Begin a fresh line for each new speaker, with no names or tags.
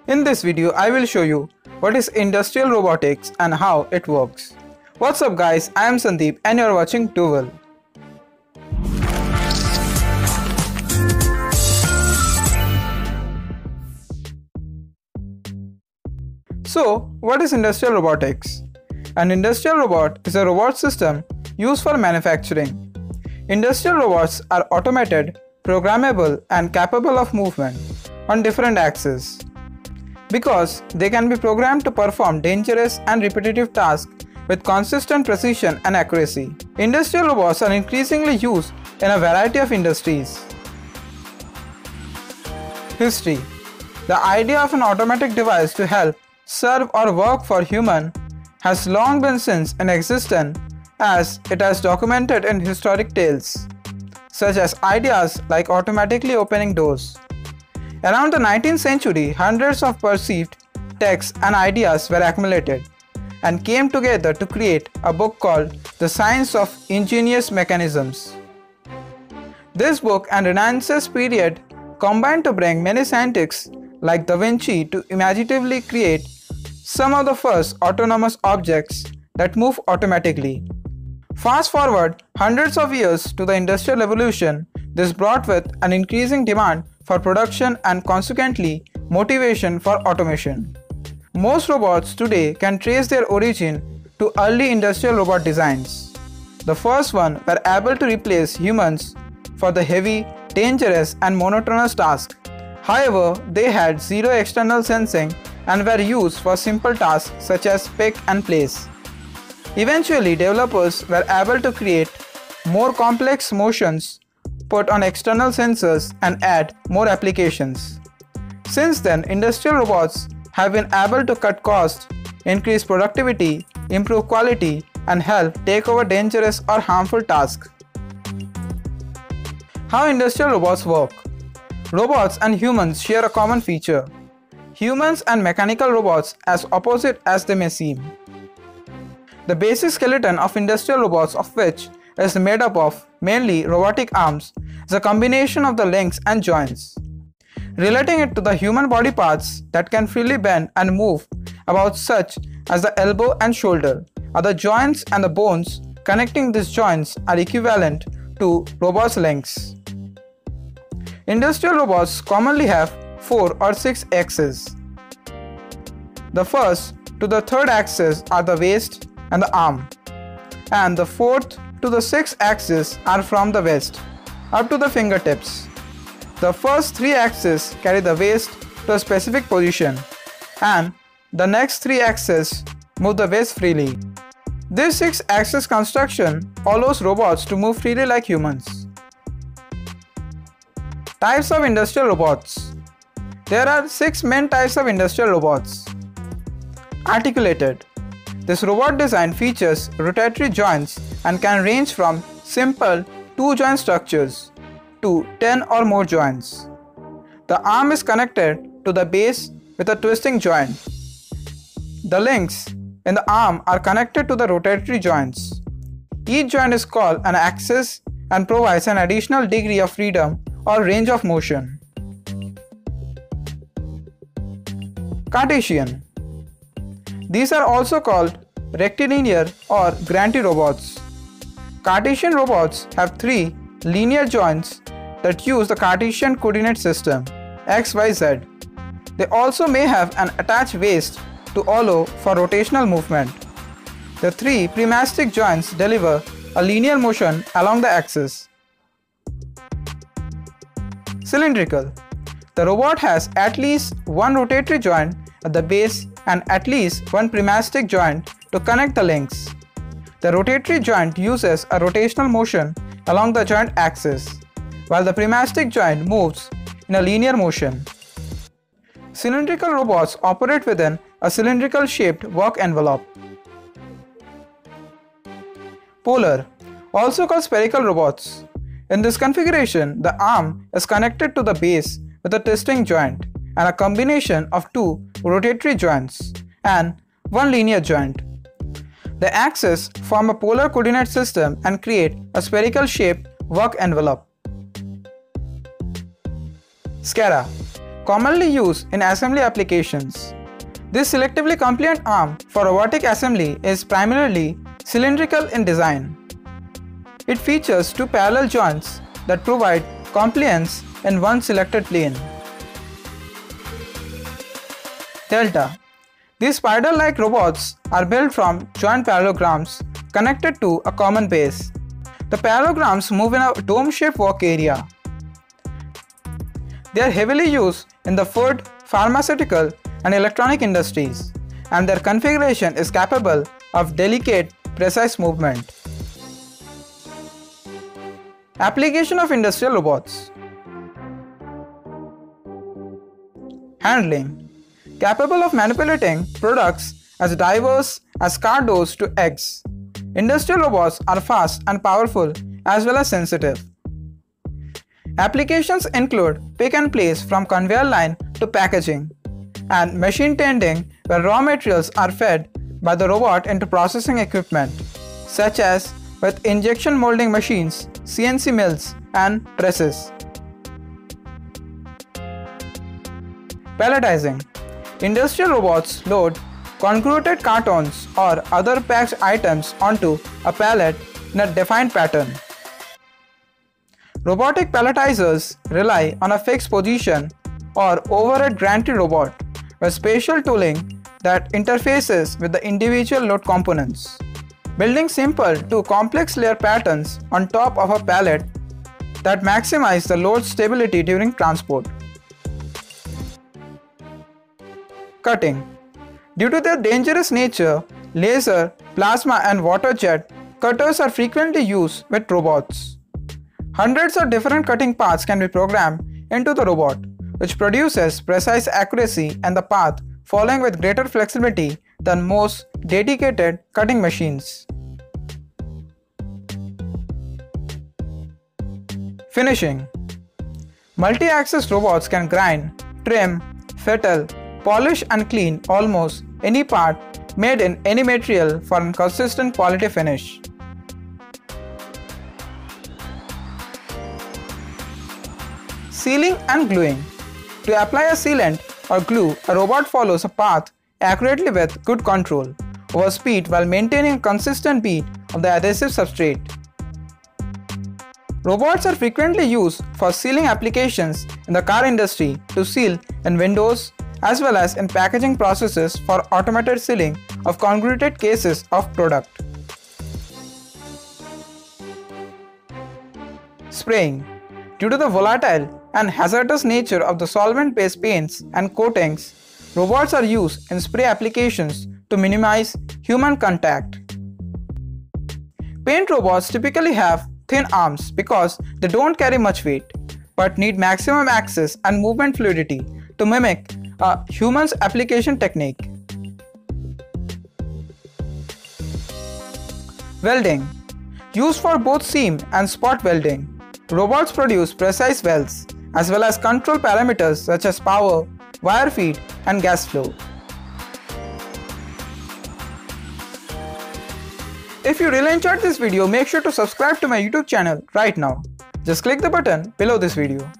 In this video, I will show you what is industrial robotics and how it works. What's up guys, I am Sandeep and you are watching Dual. So, what is industrial robotics? An industrial robot is a robot system used for manufacturing. Industrial robots are automated, programmable and capable of movement on different axes. Because they can be programmed to perform dangerous and repetitive tasks with consistent precision and accuracy. Industrial robots are increasingly used in a variety of industries. History. The idea of an automatic device to help serve or work for human has long been since in existence, as it has documented in historic tales, such as ideas like automatically opening doors. Around the 19th century, hundreds of perceived texts and ideas were accumulated and came together to create a book called The Science of Ingenious Mechanisms. This book and Renaissance period combined to bring many scientists like Da Vinci to imaginatively create some of the first autonomous objects that move automatically. Fast forward hundreds of years to the Industrial Revolution, this brought with an increasing demand for production and consequently motivation for automation. Most robots today can trace their origin to early industrial robot designs. The first one were able to replace humans for the heavy, dangerous and monotonous tasks. However, they had zero external sensing and were used for simple tasks such as pick and place. Eventually, developers were able to create more complex motions, put on external sensors and add more applications. Since then, industrial robots have been able to cut costs, increase productivity, improve quality, and help take over dangerous or harmful tasks. How industrial robots work? Robots and humans share a common feature. Humans and mechanical robots, as opposite as they may seem. The basic skeleton of industrial robots, of which is made up of mainly robotic arms, is a combination of the links and joints. Relating it to the human body parts that can freely bend and move about, such as the elbow and shoulder, are the joints, and the bones connecting these joints are equivalent to robots' links. Industrial robots commonly have 4 or 6 axes. The first to the third axis are the waist and the arm, and the fourth to the sixth axis are from the waist up to the fingertips. The first 3 axes carry the waist to a specific position, and the next 3 axes move the waist freely. This 6-axis construction allows robots to move freely like humans. Types of industrial robots. There are 6 main types of industrial robots. Articulated. This robot design features rotatory joints and can range from simple 2-joint structures to 10 or more joints. The arm is connected to the base with a twisting joint. The links in the arm are connected to the rotatory joints. Each joint is called an axis and provides an additional degree of freedom or range of motion. Cartesian. These are also called rectilinear or gantry robots. Cartesian robots have 3 linear joints that use the Cartesian coordinate system x, y, z. They also may have an attached waist to allow for rotational movement. The 3 premastic joints deliver a linear motion along the axis. Cylindrical. The robot has at least one rotatory joint at the base and at least one premastic joint to connect the links. The rotatory joint uses a rotational motion along the joint axis, while the premastic joint moves in a linear motion. Cylindrical robots operate within a cylindrical shaped work envelope. Polar, also called spherical robots. In this configuration, the arm is connected to the base with a twisting joint and a combination of 2 rotatory joints and 1 linear joint. The axes form a polar coordinate system and create a spherical shaped work envelope. SCARA. commonly used in assembly applications. This selectively compliant arm for robotic assembly is primarily cylindrical in design. It features two parallel joints that provide compliance in one selected plane. Delta. These spider-like robots are built from joint parallelograms connected to a common base. The parallelograms move in a dome-shaped work area. They are heavily used in the food, pharmaceutical, and electronic industries, and their configuration is capable of delicate, precise movement. Application of industrial robots. Handling. Capable of manipulating products as diverse as car doors to eggs. Industrial robots are fast and powerful as well as sensitive. Applications include pick and place from conveyor line to packaging, and machine tending where raw materials are fed by the robot into processing equipment, such as with injection molding machines, CNC mills, and presses. Palletizing. Industrial robots load congruent cartons or other packed items onto a pallet in a defined pattern. Robotic palletizers rely on a fixed position or overhead gantry robot with spatial tooling that interfaces with the individual load components, building simple to complex layer patterns on top of a pallet that maximize the load stability during transport. Cutting. Due to their dangerous nature, laser, plasma, and water jet cutters are frequently used with robots. Hundreds of different cutting paths can be programmed into the robot, which produces precise accuracy and the path following with greater flexibility than most dedicated cutting machines. Finishing. Multi-axis robots can grind, trim, fettle, polish and clean almost any part made in any material for a consistent quality finish. Sealing and gluing. To apply a sealant or glue, a robot follows a path accurately with good control over speed while maintaining a consistent beat of the adhesive substrate. Robots are frequently used for sealing applications in the car industry to seal in windows, as well as in packaging processes for automated sealing of congruent cases of product. Spraying. Due to the volatile and hazardous nature of the solvent-based paints and coatings, robots are used in spray applications to minimize human contact. Paint robots typically have thin arms because they don't carry much weight, but need maximum access and movement fluidity to mimic a human's application technique. Welding. Used for both seam and spot welding, robots produce precise welds as well as control parameters such as power, wire feed, and gas flow. If you really enjoyed this video, make sure to subscribe to my YouTube channel right now. Just click the button below this video.